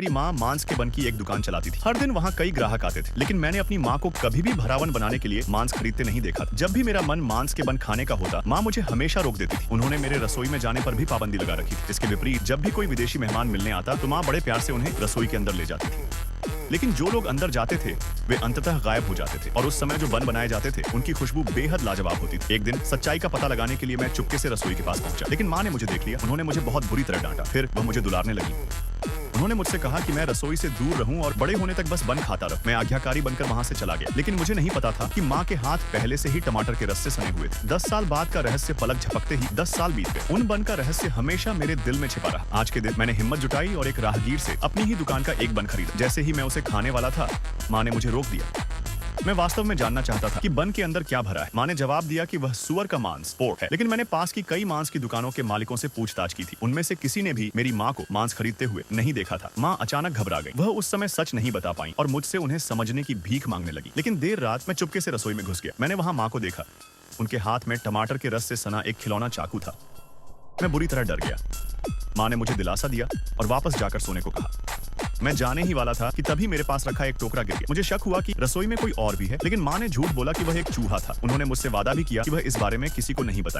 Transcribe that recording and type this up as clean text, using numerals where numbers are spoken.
मेरी माँ मांस के बन की एक दुकान चलाती थी। हर दिन वहाँ कई ग्राहक आते थे, लेकिन मैंने अपनी माँ को कभी भी भरावन बनाने के लिए मांस खरीदते नहीं देखा था। जब भी मेरा मन मांस के बन खाने का होता, माँ मुझे हमेशा रोक देती थी। उन्होंने मेरे रसोई में जाने पर भी पाबंदी लगा रखी थी। इसके विपरीत जब भी कोई विदेशी मेहमान मिलने आता तो माँ बड़े प्यार से उन्हें रसोई के अंदर ले जाती थी। लेकिन जो लोग अंदर जाते थे वे अंततः गायब हो जाते थे और उस समय जो बन बनाए जाते थे उनकी खुशबू बेहद लाजवाब होती थी। एक दिन सच्चाई का पता लगाने के लिए मैं चुपके से रसोई के पास पहुंचा, लेकिन माँ ने मुझे देख लिया। उन्होंने मुझे बहुत बुरी तरह डांटा। फिर वह मुझे दुलारने लगी। उन्होंने मुझसे कहा कि मैं रसोई से दूर रहूं और बड़े होने तक बस बन खाता रहूं। मैं आज्ञाकारी बनकर वहां से चला गया, लेकिन मुझे नहीं पता था कि माँ के हाथ पहले से ही टमाटर के रस से सने हुए थे। 10 साल बाद का रहस्य पलक झपकते ही 10 साल बीत गए। उन बन का रहस्य हमेशा मेरे दिल में छिपा रहा। आज के दिन मैंने हिम्मत जुटाई और एक राहगीर से अपनी ही दुकान का एक बन खरीदा। जैसे ही मैं उसे खाने वाला था, माँ ने मुझे रोक दिया। मैं वास्तव में जानना चाहता था कि बन के अंदर क्या भरा है। माँ ने जवाब दिया कि वह सुअर का मांस, पोर्क है। लेकिन मैंने पास की कई मांस की दुकानों के मालिकों से पूछताछ की थी। उनमें से किसी ने भी मेरी माँ को मांस खरीदते हुए नहीं देखा था। माँ अचानक घबरा गई। वह उस समय सच नहीं बता पाई और मुझसे उन्हें समझने की भीख मांगने लगी। लेकिन देर रात मैं चुपके से रसोई में घुस गया। मैंने वहां माँ को देखा। उनके हाथ में टमाटर के रस से सना एक खिलौना चाकू था। मैं बुरी तरह डर गया। माँ ने मुझे दिलासा दिया और वापस जाकर सोने को कहा। मैं जाने ही वाला था कि तभी मेरे पास रखा एक टोकरा गिर गया। मुझे शक हुआ कि रसोई में कोई और भी है, लेकिन माँ ने झूठ बोला कि वह एक चूहा था। उन्होंने मुझसे वादा भी किया कि वह इस बारे में किसी को नहीं बताएंगे।